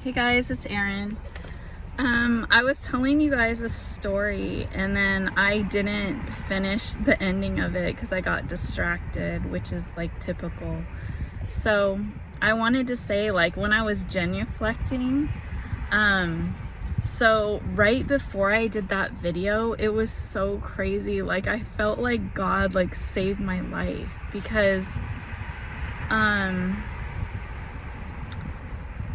Hey guys, it's Erin. I was telling you guys a story and then I didn't finish the ending of it because I got distracted, which is like typical. So I wanted to say, like, when I was genuflecting, so right before I did that video, it was so crazy. Like, I felt like God like saved my life because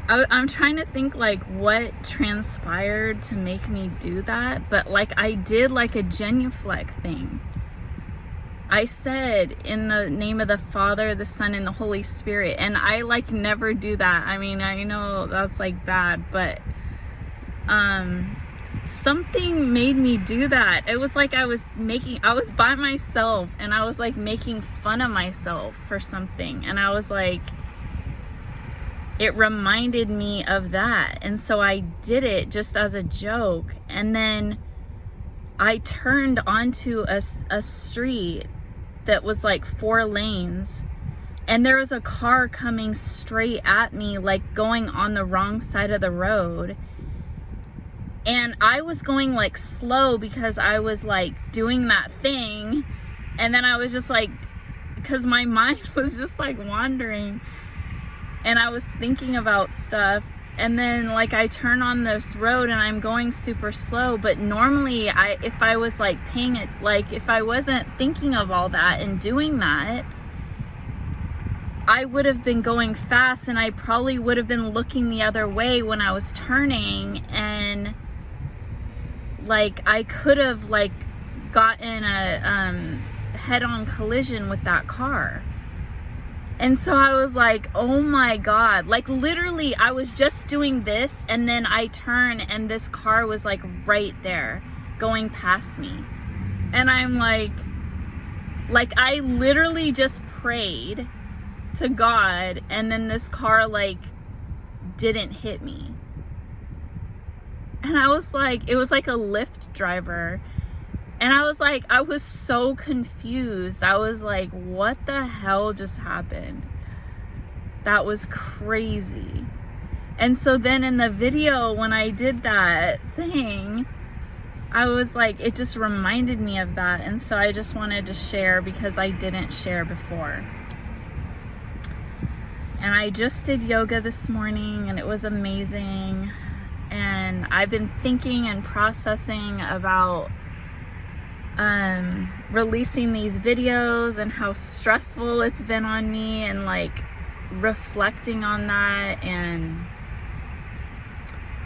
I'm trying to think like what transpired to make me do that, but like I did like a genuflect thing. I said, in the name of the Father, the Son, and the Holy Spirit, and I like never do that. I mean, I know that's like bad, but something made me do that. It was like I was by myself and I was like making fun of myself for something, and I was like, it reminded me of that, and so I did it just as a joke. And then I turned onto a street that was like 4 lanes, and there was a car coming straight at me, like going on the wrong side of the road. And I was going like slow because I was like doing that thing, and then I was just like, because my mind was just like wandering and I was thinking about stuff. And then like I turn on this road and I'm going super slow, but normally if I was like paying it, like if I wasn't thinking of all that and doing that, I would have been going fast, and I probably would have been looking the other way when I was turning, and like I could have like gotten a head-on collision with that car. And so I was like, oh my God, like literally I was just doing this, and then I turn and this car was like right there going past me. And I'm like I literally just prayed to God, and then this car like didn't hit me. And I was like, it was like a Lyft driver. And I was like, I was so confused. I was like, what the hell just happened? That was crazy. And so then in the video, when I did that thing, I was like, it just reminded me of that. And so I just wanted to share because I didn't share before. And I just did yoga this morning, and it was amazing. And I've been thinking and processing about releasing these videos and how stressful it's been on me, and like reflecting on that and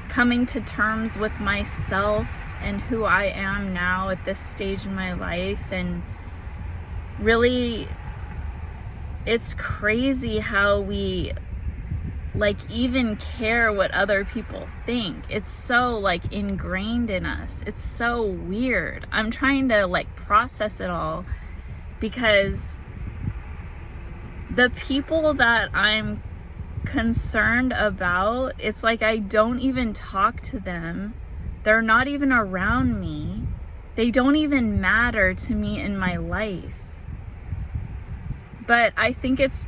coming to terms with myself and who I am now at this stage in my life. And really, it's crazy how we like even care what other people think. It's so like ingrained in us. It's so weird. I'm trying to like process it all, because the people that I'm concerned about, it's like I don't even talk to them. They're not even around me. They don't even matter to me in my life. But I think it's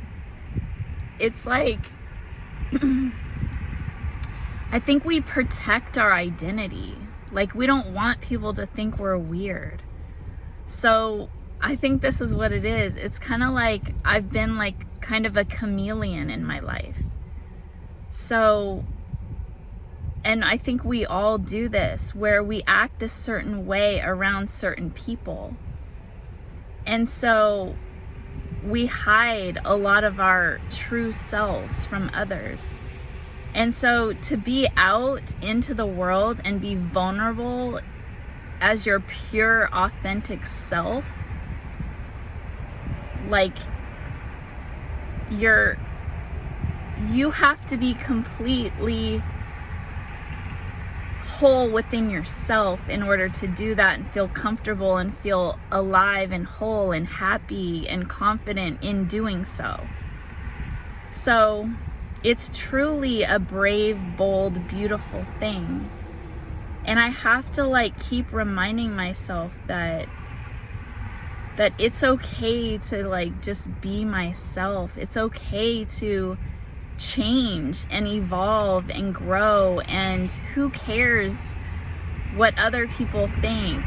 like I think we protect our identity. Like, we don't want people to think we're weird. So I think this is what it is. It's kind of like I've been like kind of a chameleon in my life. So, and I think we all do this, where we act a certain way around certain people. And so we hide a lot of our true selves from others. And so to be out into the world and be vulnerable as your pure, authentic self, like you have to be completely whole within yourself in order to do that and feel comfortable and feel alive and whole and happy and confident in doing so. So it's truly a brave, bold, beautiful thing. And I have to like keep reminding myself that it's okay to like just be myself. It's okay to change and evolve and grow, and who cares what other people think.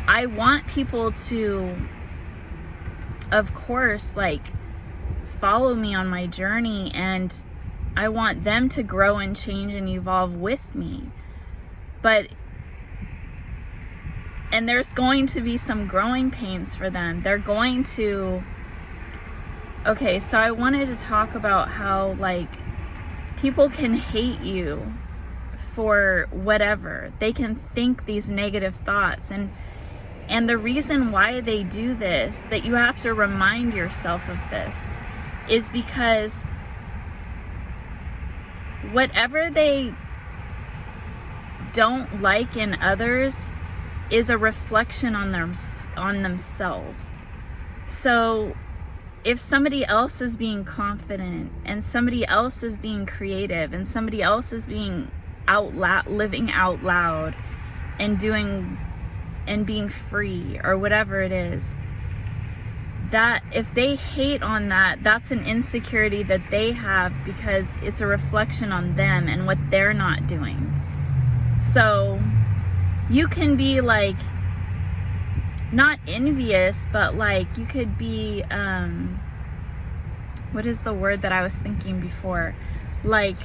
I want people to, of course, like, follow me on my journey, and I want them to grow and change and evolve with me. And there's going to be some growing pains for them. They're going to, okay, so I wanted to talk about how, like, people can hate you for whatever. They can think these negative thoughts, and the reason why they do this, that you have to remind yourself of this, is because whatever they don't like in others is a reflection on themselves. So if somebody else is being confident, and somebody else is being creative, and somebody else is being living out loud and doing and being free, or whatever it is, that if they hate on that, that's an insecurity that they have, because it's a reflection on them and what they're not doing. So you can be, like, not envious, but, like, you could be, what is the word that I was thinking before? Like,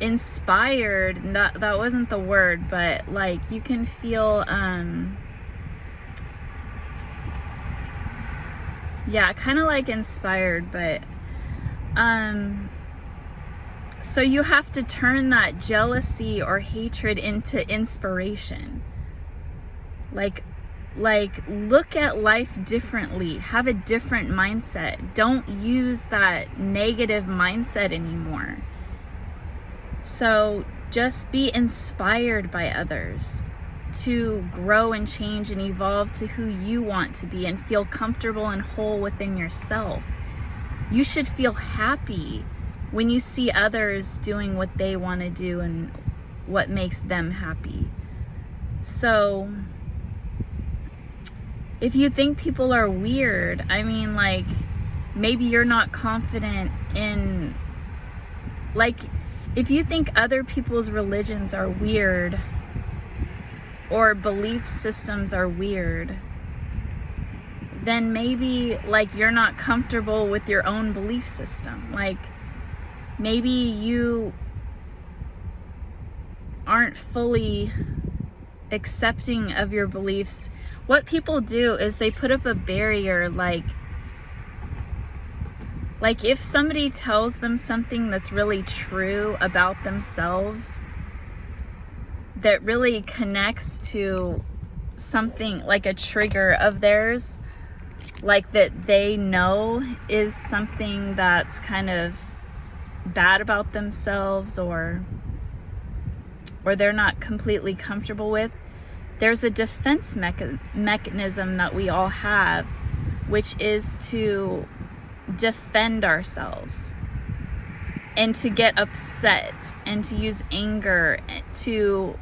inspired. That wasn't the word, but, like, you can feel, yeah, kind of like inspired, but, so you have to turn that jealousy or hatred into inspiration. Like, look at life differently. Have a different mindset. Don't use that negative mindset anymore. So just be inspired by others to grow and change and evolve to who you want to be, and feel comfortable and whole within yourself. You should feel happy when you see others doing what they want to do and what makes them happy. So if you think people are weird, I mean, like, maybe you're not confident in, like, if you think other people's religions are weird or belief systems are weird, then maybe, like, you're not comfortable with your own belief system. Like, maybe you aren't fully accepting of your beliefs. What people do is they put up a barrier, like if somebody tells them something that's really true about themselves, that really connects to something, like a trigger of theirs, like that they know is something that's kind of bad about themselves, or they're not completely comfortable with, there's a defense mechanism that we all have, which is to defend ourselves and to get upset and to use anger to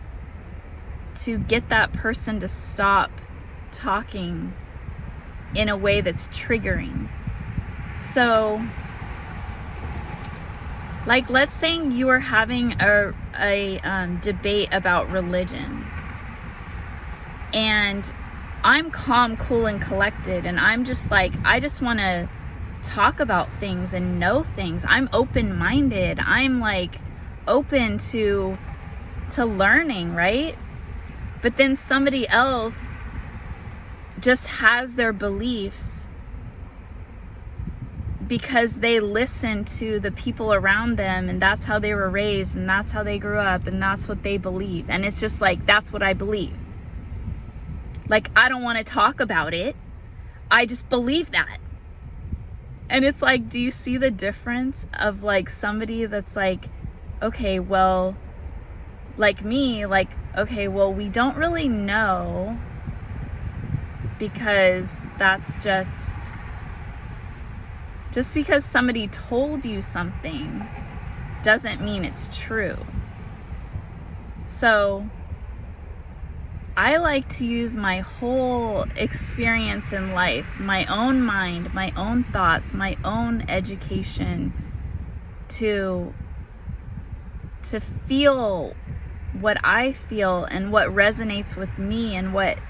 get that person to stop talking in a way that's triggering. So, like, let's say you are having a debate about religion, and I'm calm, cool, and collected, and I'm just like, I just want to talk about things and know things. I'm open-minded. I'm, like, open to learning, right? But then somebody else just has their beliefs because they listen to the people around them, and that's how they were raised, and that's how they grew up, and that's what they believe. And it's just like, that's what I believe. Like, I don't want to talk about it. I just believe that. And it's like, do you see the difference of, like, somebody that's like, okay, well, like me, like, okay, well, we don't really know, because that's just because somebody told you something doesn't mean it's true. So I like to use my whole experience in life, my own mind, my own thoughts, my own education to feel what I feel and what resonates with me, and what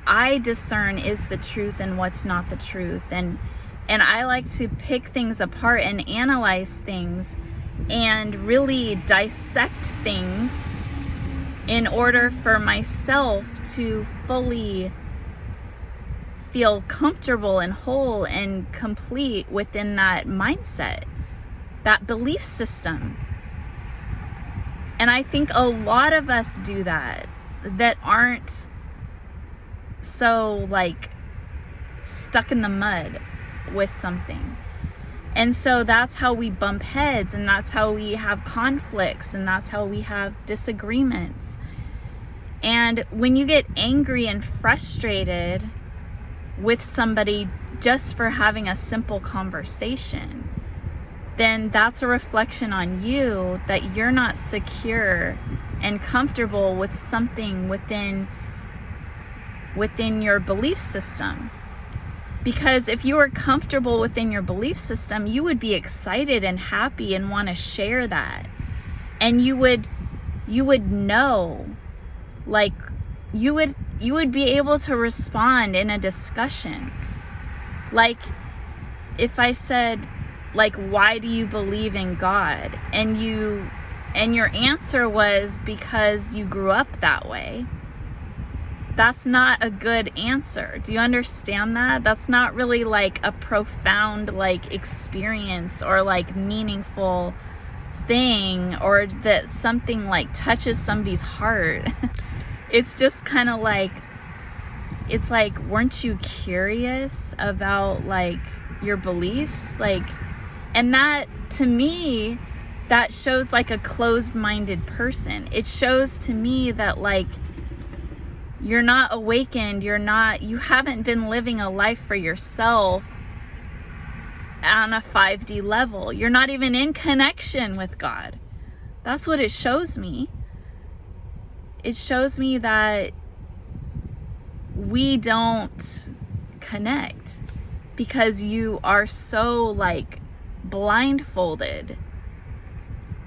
I discern is the truth and what's not the truth. And I like to pick things apart and analyze things and really dissect things in order for myself to fully feel comfortable and whole and complete within that mindset, that belief system. And I think a lot of us do that aren't so like stuck in the mud with something. And so that's how we bump heads, and that's how we have conflicts, and that's how we have disagreements. And when you get angry and frustrated with somebody just for having a simple conversation, then that's a reflection on you that you're not secure and comfortable with something within your belief system. Because if you were comfortable within your belief system, you would be excited and happy and want to share that. And you would know, like, you would be able to respond in a discussion. Like, if I said, like, why do you believe in God? And your answer was because you grew up that way. That's not a good answer. Do you understand that? That's not really like a profound like experience or like meaningful thing, or that something like touches somebody's heart. It's just kind of like, it's like, weren't you curious about like your beliefs? Like, and that, to me, that shows like a closed-minded person. It shows to me that like, you're not awakened, you haven't been living a life for yourself on a 5D level. You're not even in connection with God. That's what it shows me. It shows me that we don't connect because you are so like blindfolded.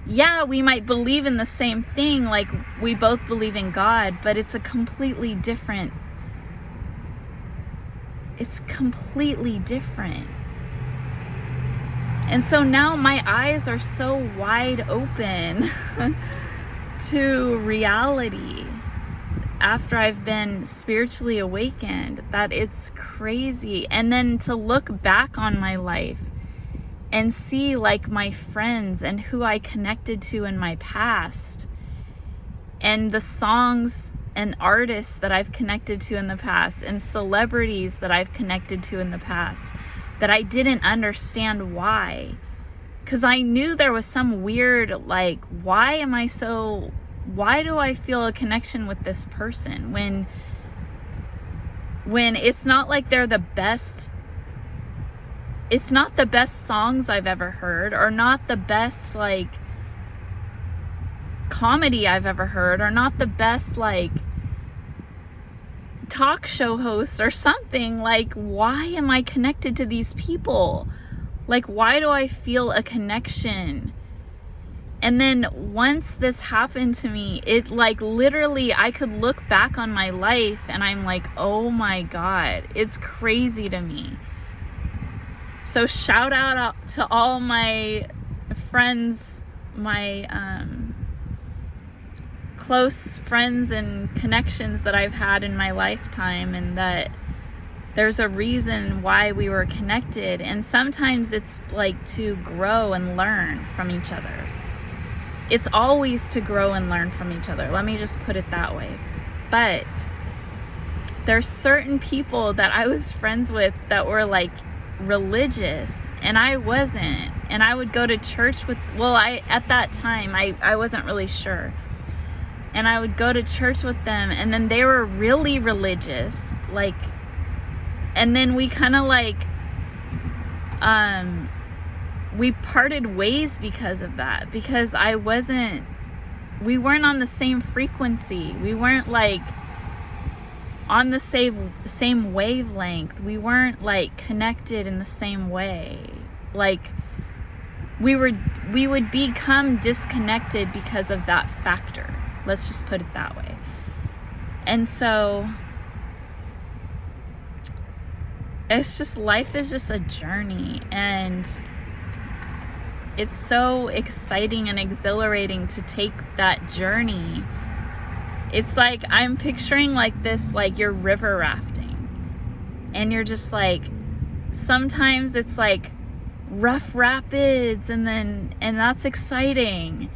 Yeah, we might believe in the same thing, like we both believe in God, but it's completely different. And so now my eyes are so wide open to reality after I've been spiritually awakened, that it's crazy. And then to look back on my life and see like my friends and who I connected to in my past, and the songs and artists that I've connected to in the past, and celebrities that I've connected to in the past, that I didn't understand why. Because I knew there was some weird, like, why do I feel a connection with this person when it's not like they're the best. It's not the best songs I've ever heard, or not the best like comedy I've ever heard, or not the best like talk show host or something. Like, why am I connected to these people? Like, why do I feel a connection? And then once this happened to me, it like literally I could look back on my life and I'm like, oh my God, it's crazy to me. So shout out to all my friends, my close friends and connections that I've had in my lifetime, and that there's a reason why we were connected. And sometimes it's like to grow and learn from each other. It's always to grow and learn from each other. Let me just put it that way. But there's certain people that I was friends with that were like religious, and I wasn't. And I would go to church with, at that time, I wasn't really sure. And I would go to church with them, and then they were really religious, like, and then we kind of like, we parted ways because of that, because we weren't on the same frequency. We weren't like on the same wavelength. We weren't like connected in the same way. Like we would become disconnected because of that factor. Let's just put it that way. And so it's just, life is just a journey, and it's so exciting and exhilarating to take that journey. It's like, I'm picturing like this, like you're river rafting, and you're just like, sometimes it's like rough rapids, and that's exciting,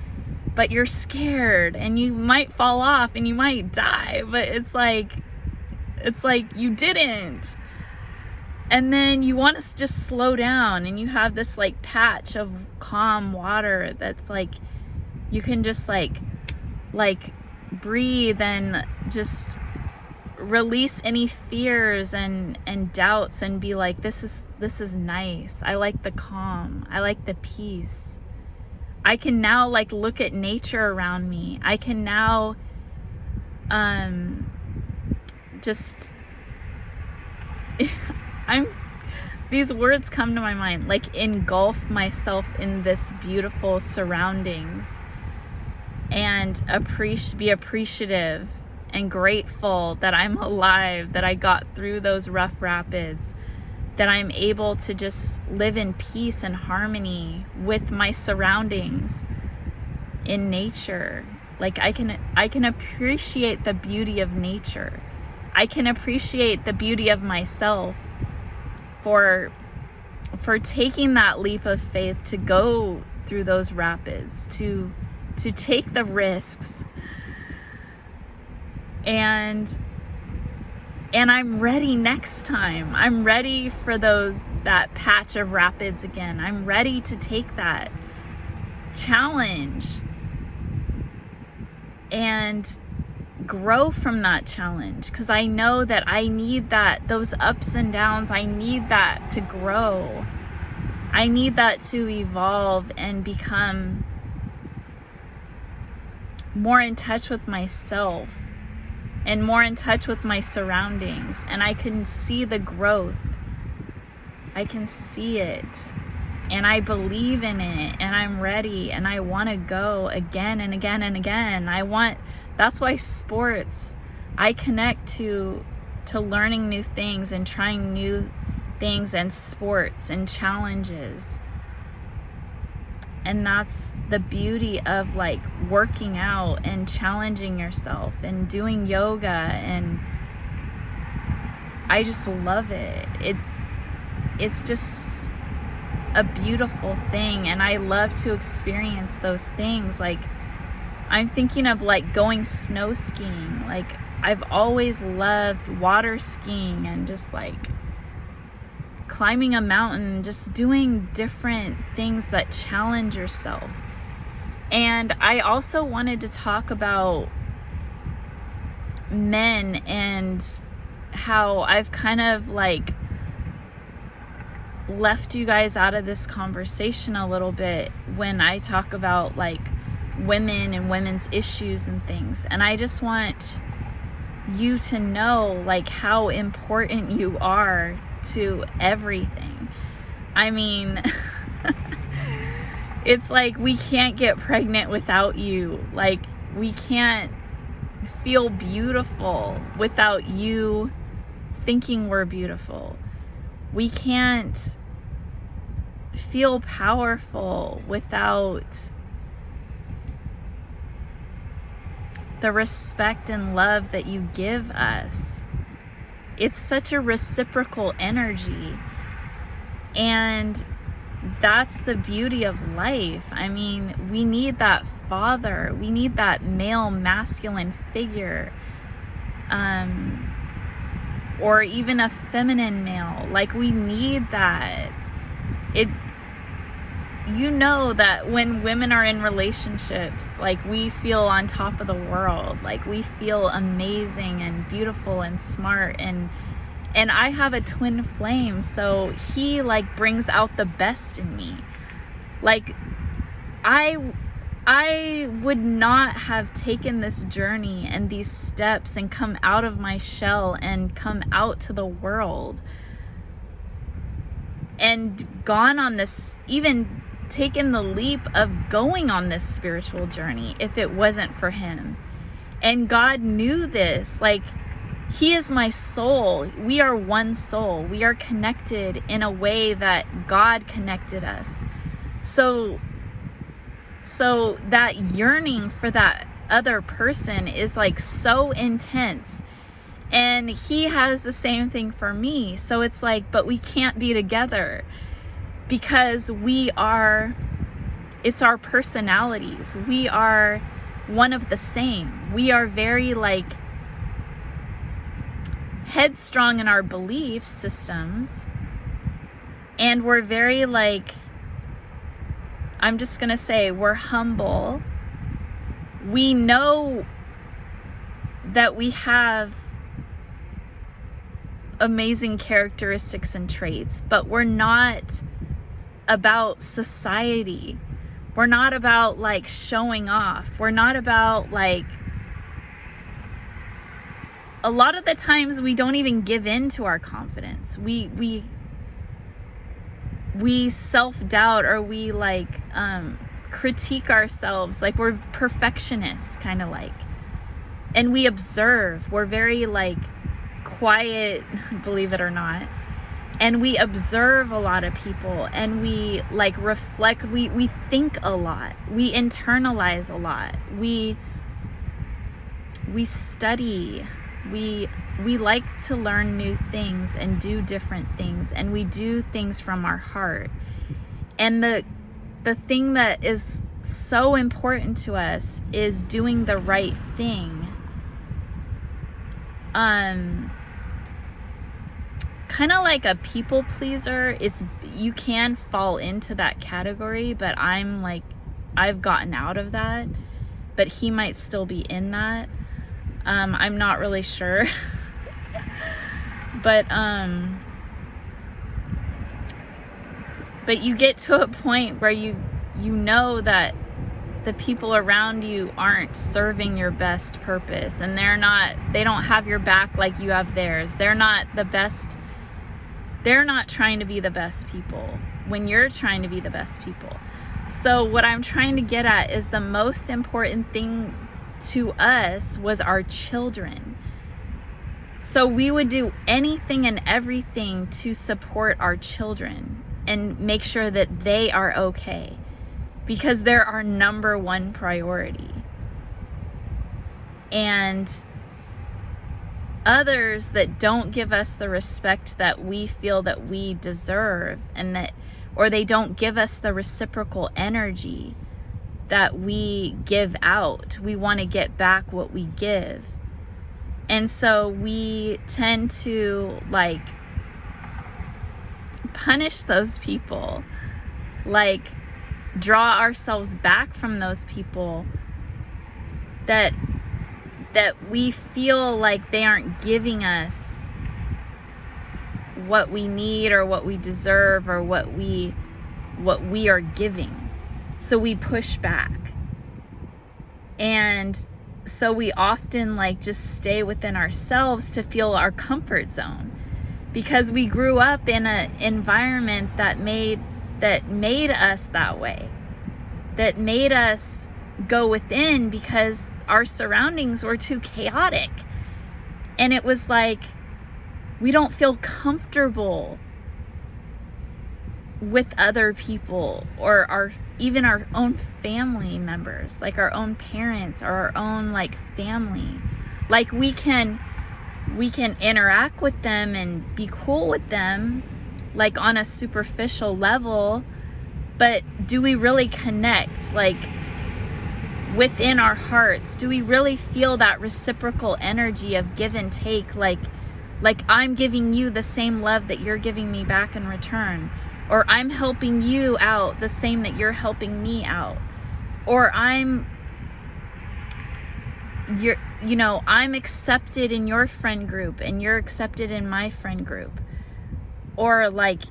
but you're scared and you might fall off and you might die, but it's like you didn't. And then you want to just slow down, and you have this like patch of calm water that's like, you can just like breathe and just release any fears and doubts, and be like, this is nice. I like the calm. I like the peace. I can now like look at nature around me. I can now just these words come to my mind, like engulf myself in this beautiful surroundings, and be appreciative and grateful that I'm alive, that I got through those rough rapids, that I'm able to just live in peace and harmony with my surroundings in nature. Like I can appreciate the beauty of nature. I can appreciate the beauty of myself for taking that leap of faith to go through those rapids, to take the risks. And I'm ready next time. I'm ready for that patch of rapids again. I'm ready to take that challenge and grow from that challenge, because I know that I need those ups and downs. I need that to grow. I need that to evolve and become more in touch with myself and more in touch with my surroundings. And I can see the growth. I can see it. And I believe in it. And I'm ready. And I want to go again and again and again. That's why sports, I connect to learning new things and trying new things, and sports and challenges. And that's the beauty of like working out and challenging yourself and doing yoga. And I just love it. It's just a beautiful thing. And I love to experience those things. Like I'm thinking of like going snow skiing. Like I've always loved water skiing and just like climbing a mountain, just doing different things that challenge yourself. And I also wanted to talk about men and how I've kind of like left you guys out of this conversation a little bit when I talk about like women and women's issues and things. And I just want you to know like how important you are to everything. I mean, it's like we can't get pregnant without you. Like we can't feel beautiful without you thinking we're beautiful. We can't feel powerful without the respect and love that you give us. It's such a reciprocal energy, and that's the beauty of life. I mean, we need that father, we need that male masculine figure, or even a feminine male. Like we need that. You know that when women are in relationships, like we feel on top of the world, like we feel amazing and beautiful and smart, and I have a twin flame, so he like brings out the best in me. Like I I would not have taken this journey and these steps and come out of my shell and come out to the world and gone on this, even taken the leap of going on this spiritual journey if it wasn't for him. And God knew this. Like, he is my soul. We are one soul. We are connected in a way that God connected us. So that yearning for that other person is like so intense. And he has the same thing for me. So it's like, but we can't be together because it's our personalities. We are one of the same. We are very like headstrong in our belief systems. And we're very like, I'm just going to say, we're humble. We know that we have amazing characteristics and traits, but we're not about society. We're not about like showing off. We're not about like, a lot of the times we don't even give in to our confidence. We self-doubt, or we like critique ourselves, like we're perfectionists kind of like, and we observe. We're very like quiet, believe it or not, and we observe a lot of people, and we like reflect. We think a lot, we internalize a lot, we study, we like to learn new things and do different things, and we do things from our heart. And the thing that is so important to us is doing the right thing. Kind of like a people pleaser. You can fall into that category, but I've gotten out of that, but he might still be in that. I'm not really sure. But you get to a point where you know that the people around you aren't serving your best purpose, and they don't have your back like you have theirs. They're not the best. They're not trying to be the best people when you're trying to be the best people. So what I'm trying to get at is the most important thing to us was our children. So we would do anything and everything to support our children and make sure that they are okay, because they're our number one priority. And others that don't give us the respect that we feel that we deserve, or they don't give us the reciprocal energy that we give out. We want to get back what we give. And so we tend to like punish those people, like draw ourselves back from those people that we feel like they aren't giving us what we need or what we deserve or what we are giving. So we push back. And so we often like just stay within ourselves to feel our comfort zone, because we grew up in an environment that made us that way, that made us go within because our surroundings were too chaotic. And it was like we don't feel comfortable with other people, or even our own family members, like our own parents or our own like family. Like we can interact with them and be cool with them like on a superficial level, but do we really connect like within our hearts? Do we really feel that reciprocal energy of give and take, like I'm giving you the same love that you're giving me back in return, or I'm helping you out the same that you're helping me out, or I'm accepted in your friend group and you're accepted in my friend group, or like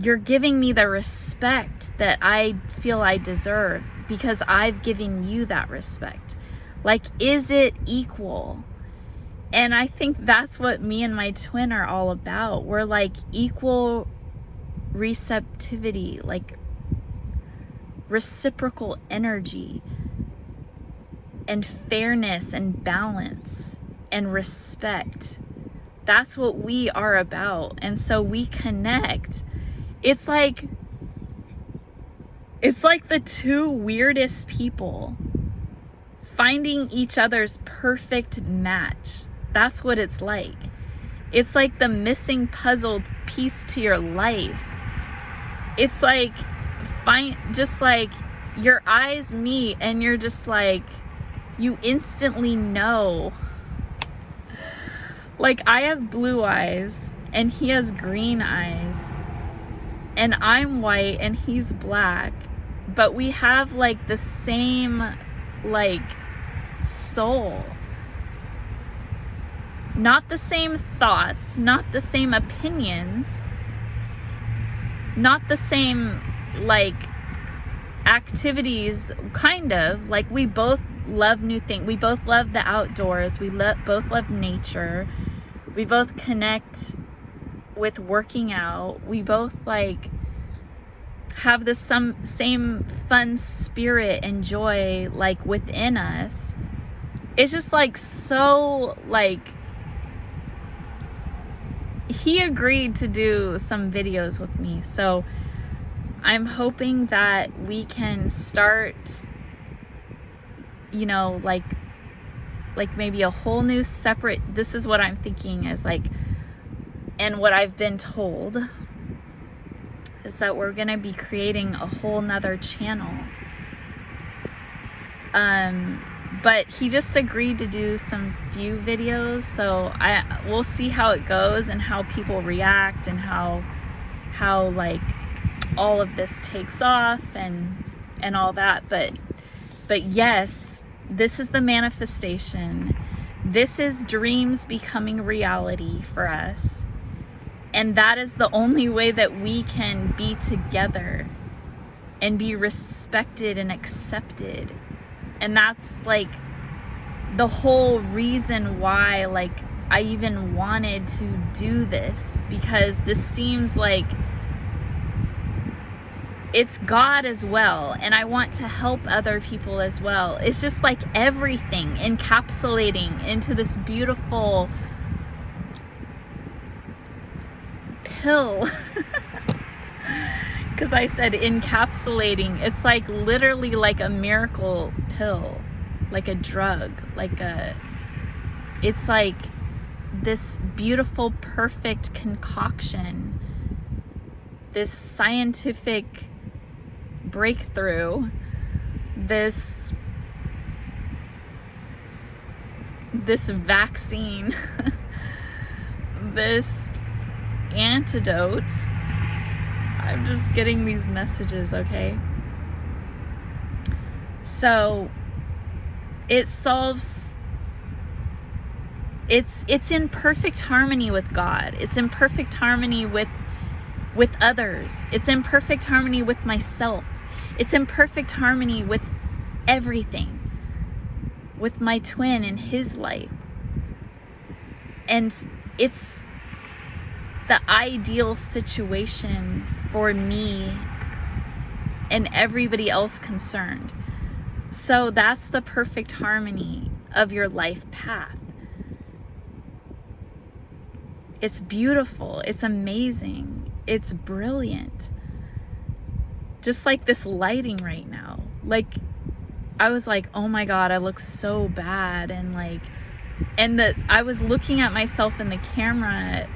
you're giving me the respect that I feel I deserve because I've given you that respect. Like, is it equal? And I think that's what me and my twin are all about. We're like equal receptivity, like reciprocal energy and fairness and balance and respect. That's what we are about. And so we connect. It's like the two weirdest people finding each other's perfect match. That's what it's like. It's like the missing puzzle piece to your life. It's like, just like your eyes meet and you're just like, you instantly know. Like, I have blue eyes and he has green eyes, and I'm white and he's black, but we have like the same like soul. Not the same thoughts, not the same opinions, not the same like activities, kind of. Like, we both love new things. We both love the outdoors. We both love nature. We both connect with working out. We both like have the same fun spirit and joy like within us. It's just like so like, he agreed to do some videos with me. So I'm hoping that we can start, you know, like maybe a whole new separate, this is what I'm thinking is like, and what I've been told is that we're going to be creating a whole nother channel. But he just agreed to do some few videos, so we'll see how it goes and how people react and how like all of this takes off and all that. But yes, this is the manifestation. This is dreams becoming reality for us. And that is the only way that we can be together and be respected and accepted. And that's like the whole reason why like I even wanted to do this, because this seems like it's God as well, and I want to help other people as well. It's just like everything encapsulating into this beautiful pill. Because I said encapsulating. It's like literally like a miracle pill, like a drug, it's like this beautiful, perfect concoction, this scientific breakthrough, this vaccine, this antidote. I'm just getting these messages, okay? So it solves, it's in perfect harmony with God. It's in perfect harmony with others. It's in perfect harmony with myself. It's in perfect harmony with everything, with my twin and his life. And it's the ideal situation for me and everybody else concerned. So that's the perfect harmony of your life path. It's beautiful. It's amazing. It's brilliant. Just like this lighting right now. Like, I was like, oh my God, I look so bad. And I was looking at myself in the camera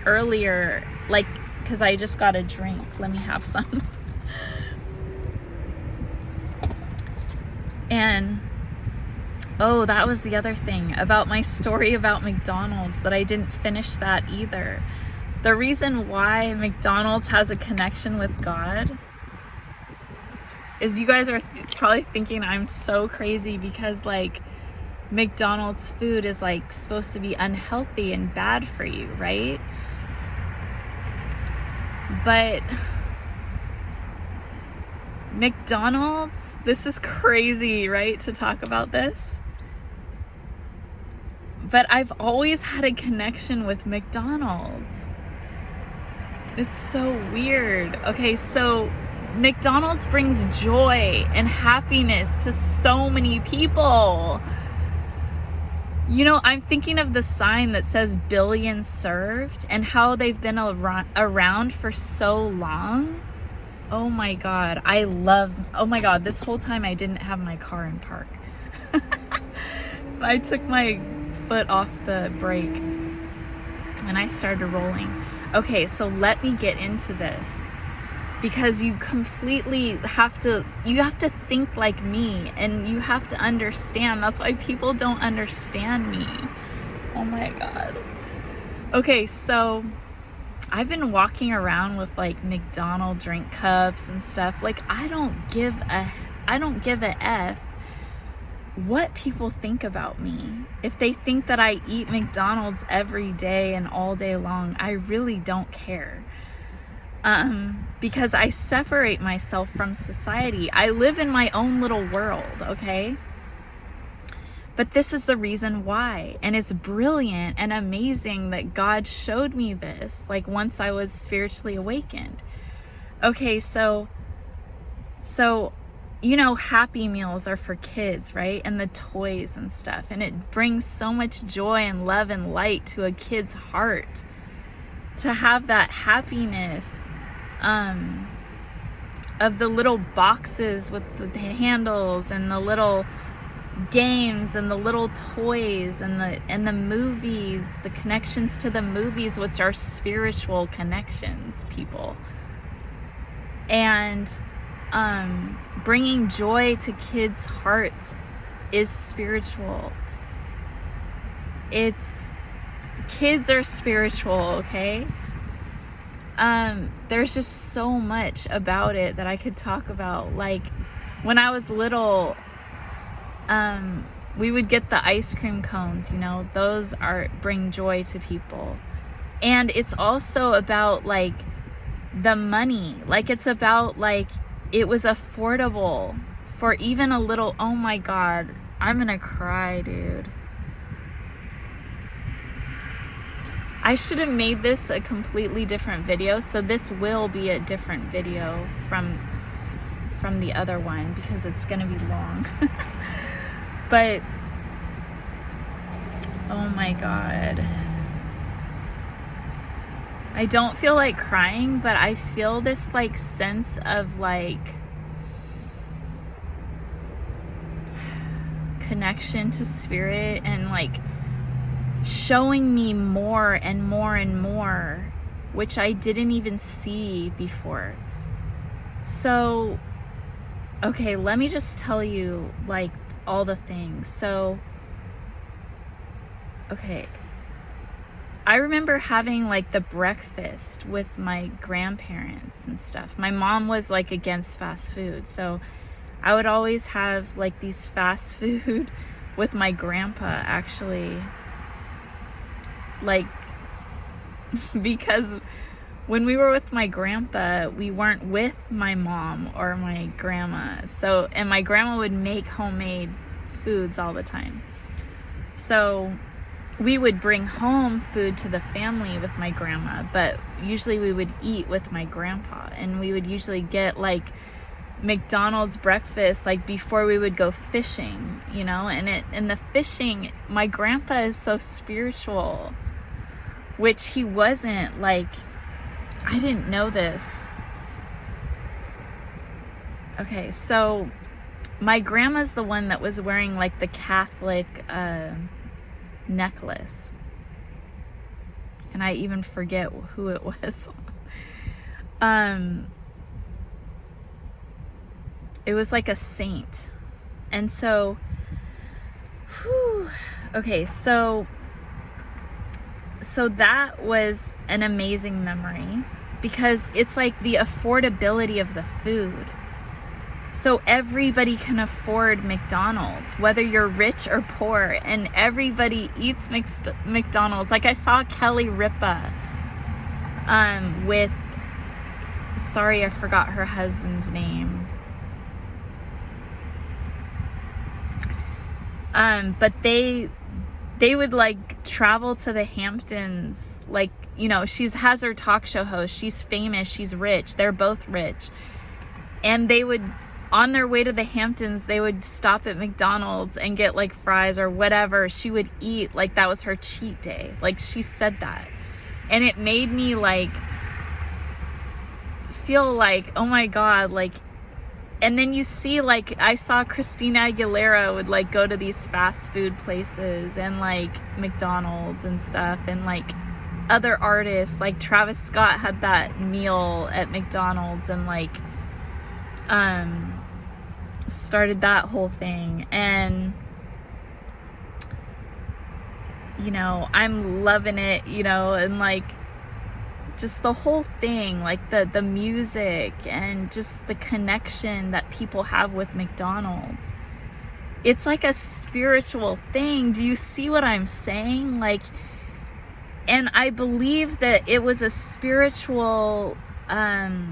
earlier, like, because I just got a drink. Let me have some. And oh, that was the other thing about my story about McDonald's, that I didn't finish that either. The reason why McDonald's has a connection with God is, you guys are probably thinking I'm so crazy because like McDonald's food is like supposed to be unhealthy and bad for you, right? But McDonald's, this is crazy, right, to talk about this? But I've always had a connection with McDonald's. It's so weird. Okay, so McDonald's brings joy and happiness to so many people. You know, I'm thinking of the sign that says billions served and how they've been around for so long. Oh my God, oh my God, this whole time I didn't have my car in park. I took my foot off the brake and I started rolling. Okay, so let me get into this, because you completely have to think like me, and you have to understand. That's why people don't understand me. Oh my God. Okay, so I've been walking around with like McDonald's drink cups and stuff. Like, I don't give a F what people think about me. If they think that I eat McDonald's every day and all day long, I really don't care. Because I separate myself from society. I live in my own little world, okay? But this is the reason why. And it's brilliant and amazing that God showed me this, like, once I was spiritually awakened. Okay, so you know, Happy Meals are for kids, right? And the toys and stuff. And it brings so much joy and love and light to a kid's heart to have that happiness of the little boxes with the handles and the little games and the little toys and the movies, the connections to the movies, which are spiritual connections, people. And bringing joy to kids' hearts is spiritual. Kids are spiritual, okay? There's just so much about it that I could talk about. Like, when I was little, we would get the ice cream cones, you know, those bring joy to people. And it's also about like the money. Like, it's about like, it was affordable for even a little, oh my God, I'm gonna cry, dude. I should have made this a completely different video, so this will be a different video from the other one, because it's gonna be long. But oh my God, I don't feel like crying, but I feel this like sense of like connection to spirit, and like showing me more and more and more, which I didn't even see before. So, okay, let me just tell you like all the things. So, okay, I remember having like the breakfast with my grandparents and stuff. My mom was like against fast food, so I would always have like these fast food with my grandpa, actually. Like, because when we were with my grandpa, we weren't with my mom or my grandma. So, and my grandma would make homemade foods all the time. So we would bring home food to the family with my grandma, but usually we would eat with my grandpa, and we would usually get like McDonald's breakfast like before we would go fishing, you know. And the fishing, my grandpa is so spiritual, which he wasn't. Like, I didn't know this. Okay, so my grandma's the one that was wearing like the Catholic necklace, and I even forget who it was. It was like a saint. And so okay, so that was an amazing memory, because it's like the affordability of the food. So everybody can afford McDonald's, whether you're rich or poor, and everybody eats McDonald's. Like, I saw Kelly Ripa with sorry, I forgot her husband's name. But they would like travel to the Hamptons, like, you know, has her talk show host, she's famous, she's rich, they're both rich, and they would, on their way to the Hamptons, they would stop at McDonald's and get like fries or whatever she would eat, like that was her cheat day. Like, she said that, and it made me like feel like, oh my God, like. And then you see, like, I saw Christina Aguilera would like go to these fast food places and like McDonald's and stuff, and like other artists like Travis Scott had that meal at McDonald's and like started that whole thing. And you know, I'm loving it, you know, and like just the whole thing, like the music and just the connection that people have with McDonald's. It's like a spiritual thing. Do you see what I'm saying? Like, and I believe that it was a spiritual, there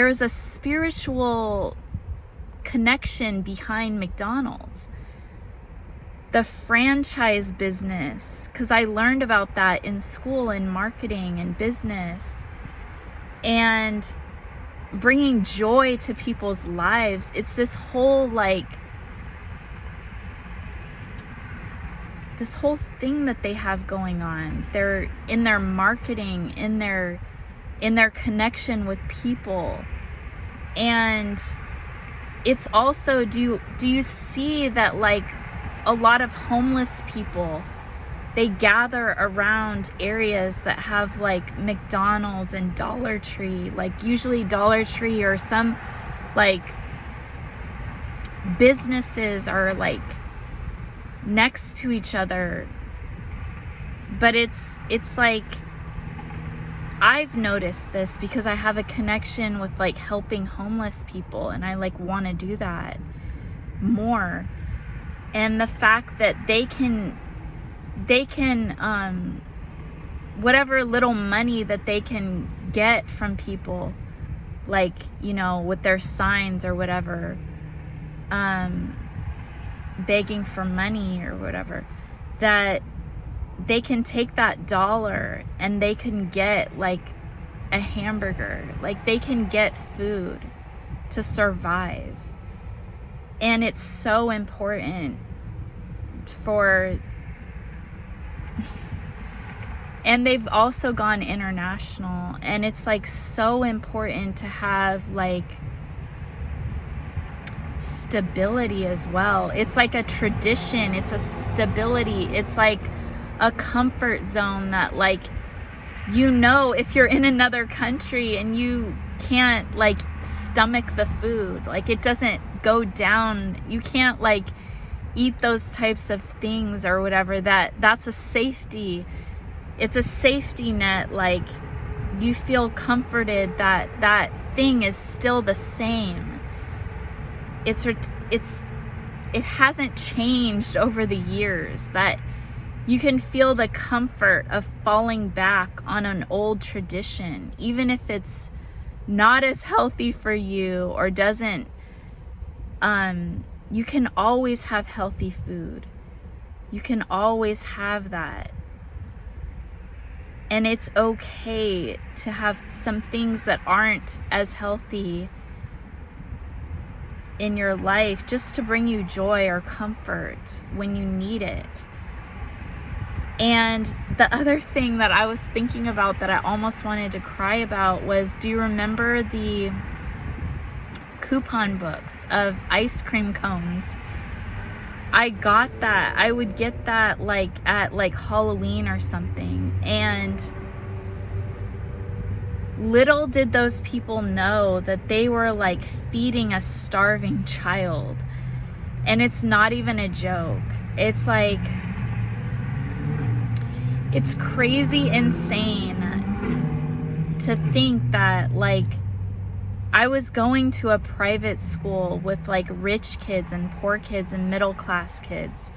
is a spiritual connection behind McDonald's. The franchise business, because I learned about that in school in marketing and business, and bringing joy to people's lives. It's this whole thing that they have going on. They're in their marketing, in their connection with people. And it's also, do you see that, like, a lot of homeless people, they gather around areas that have like McDonald's and Dollar Tree, like usually Dollar Tree or some like businesses are like next to each other. But it's like, I've noticed this because I have a connection with like helping homeless people, and I like want to do that more. And the fact that they can whatever little money that they can get from people, like, you know, with their signs or whatever, begging for money or whatever, that they can take that dollar and they can get like a hamburger, like they can get food to survive. And it's so important for, and they've also gone international, and it's like so important to have like stability as well. It's like a tradition, it's a stability, it's like a comfort zone that, like, you know, if you're in another country and you can't like stomach the food, like it doesn't go down, you can't like eat those types of things or whatever, that's a safety, it's a safety net. Like, you feel comforted that that thing is still the same. It hasn't changed over the years, that you can feel the comfort of falling back on an old tradition, even if it's not as healthy for you or doesn't, you can always have healthy food. You can always have that. And it's okay to have some things that aren't as healthy in your life, just to bring you joy or comfort when you need it. And the other thing that I was thinking about that I almost wanted to cry about was, do you remember the coupon books of ice cream cones? I got that. I would get that like at like Halloween or something. And little did those people know that they were like feeding a starving child. And it's not even a joke. It's like, it's crazy insane to think that, like, I was going to a private school with like rich kids and poor kids and middle class kids.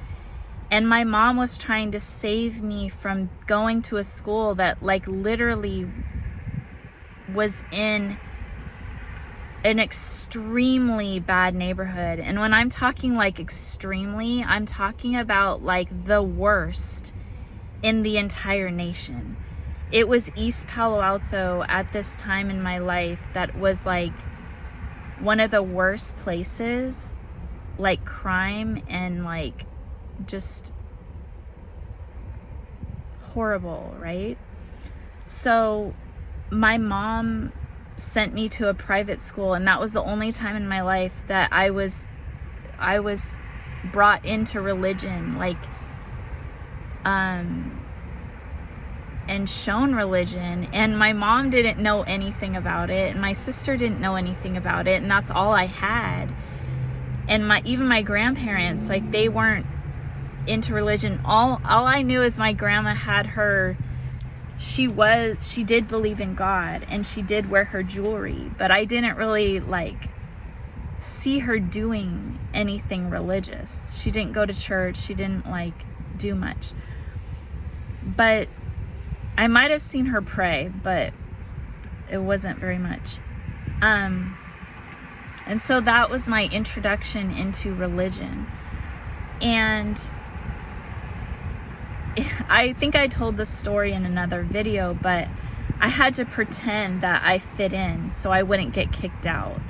And my mom was trying to save me from going to a school that like literally was in an extremely bad neighborhood. And when I'm talking like extremely, I'm talking about like the worst in the entire nation. It was East Palo Alto at this time in my life that was like one of the worst places, like crime and like just horrible, right? So my mom sent me to a private school, and that was the only time in my life that I was brought into religion, like and shown religion. And my mom didn't know anything about it, and my sister didn't know anything about it, and that's all I had. And even my grandparents, like, they weren't into religion. All I knew is my grandma had her, she did believe in God, and she did wear her jewelry, but I didn't really like see her doing anything religious. She didn't go to church. She didn't like do much, but I might have seen her pray, but it wasn't very much. And so that was my introduction into religion. And I think I told this story in another video, but I had to pretend that I fit in so I wouldn't get kicked out.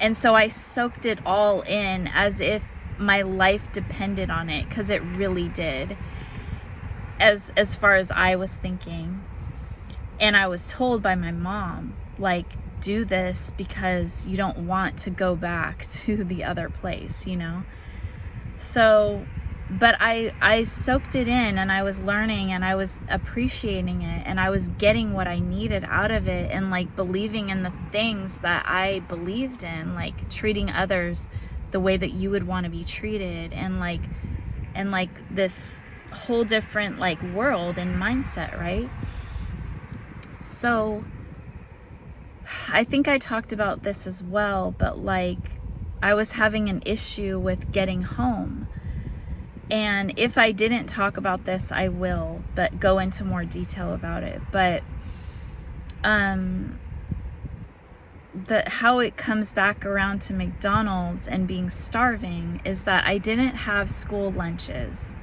And so I soaked it all in as if my life depended on it, because it really did, as far as I was thinking. And I was told by my mom, like, do this because you don't want to go back to the other place, you know? So, but I soaked it in, and I was learning, and I was appreciating it, and I was getting what I needed out of it, and like believing in the things that I believed in, like treating others the way that you would want to be treated, and like this whole different like world and mindset, right? So I think I talked about this as well, but like I was having an issue with getting home. And if I didn't talk about this, I will, but go into more detail about it. But how it comes back around to McDonald's and being starving is that I didn't have school lunches.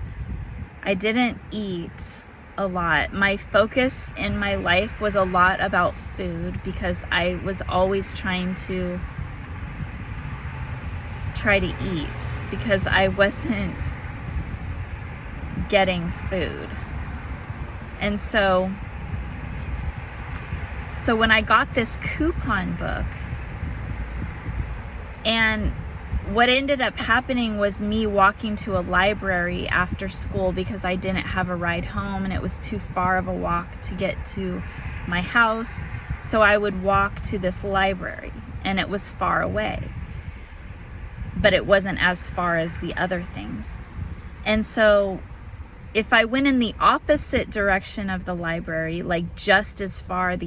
I didn't eat a lot. My focus in my life was a lot about food, because I was always trying to eat because I wasn't getting food. And so when I got this coupon book, and what ended up happening was me walking to a library after school because I didn't have a ride home, and it was too far of a walk to get to my house. So I would walk to this library, and it was far away, but it wasn't as far as the other things. And so if I went in the opposite direction of the library, like just as far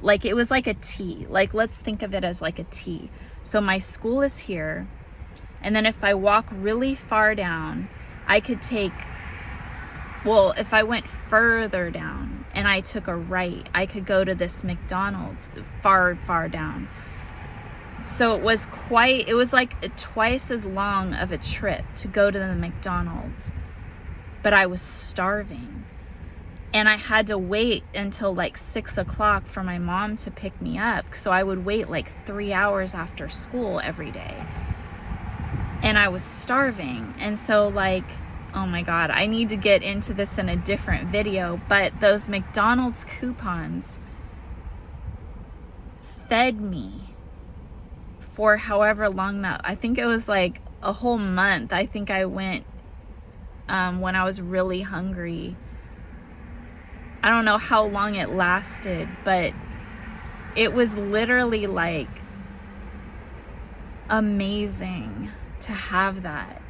like it was like a T, like let's think of it as like a T. So my school is here, and then if I walk really far down, I could if I went further down and I took a right, I could go to this McDonald's far, far down. So it was like twice as long of a trip to go to the McDonald's, but I was starving, and I had to wait until like 6 o'clock for my mom to pick me up. So I would wait like 3 hours after school every day, and I was starving. And so like, oh my God, I need to get into this in a different video, but those McDonald's coupons fed me for however long I think it was like a whole month. I think I went when I was really hungry. I don't know how long it lasted, but it was literally like amazing to have that.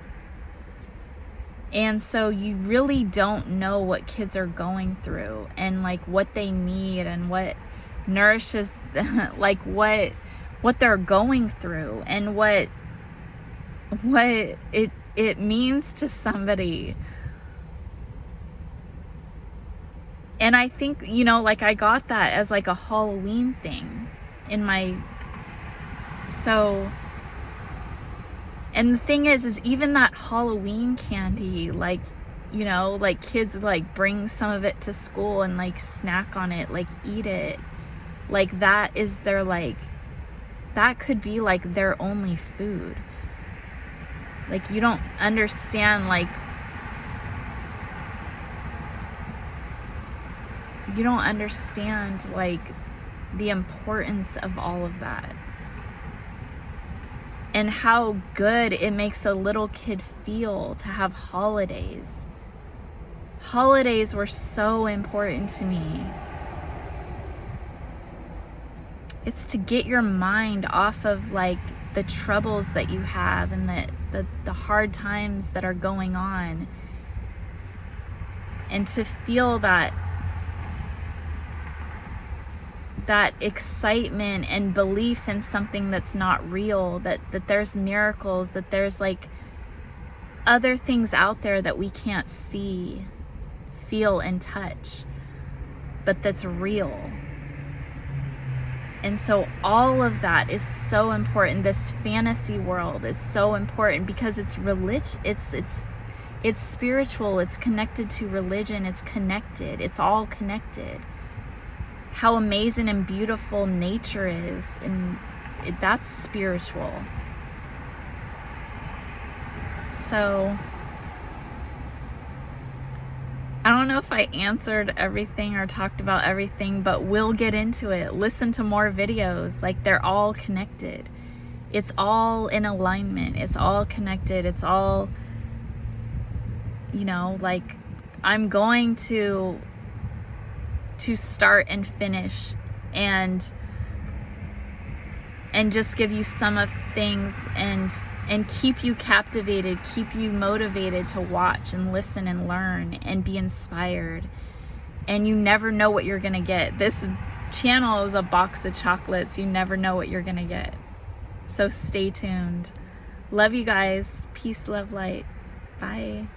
And so you really don't know what kids are going through, and like what they need, and what nourishes like what they're going through, and what it means to somebody. And I think, like I got that as like a Halloween thing. so, and the thing is even that Halloween candy, like, you know, like kids like bring some of it to school and like snack on it, like eat it, like that is their, like, that could be like their only food. Like, you don't understand, like, you don't understand like the importance of all of that and how good it makes a little kid feel to have holidays. Holidays were so important to me. It's to get your mind off of like the troubles that you have and the hard times that are going on, and to feel that excitement and belief in something that's not real, that there's miracles, that there's like other things out there that we can't see, feel, and touch, but that's real. And so all of that is so important. This fantasy world is so important because it's it's spiritual, it's connected to religion, it's connected, it's all connected. How amazing and beautiful nature is, and that's spiritual. So I don't know if I answered everything or talked about everything, but we'll get into it. Listen to more videos. Like, they're all connected. It's all in alignment. It's all connected. It's all, you know, like, I'm going to start and finish and just give you some of things and keep you captivated, keep you motivated to watch and listen and learn and be inspired. And you never know what you're gonna get. This channel is a box of chocolates. You never know what you're gonna get. So stay tuned. Love you guys. Peace, love, light. Bye.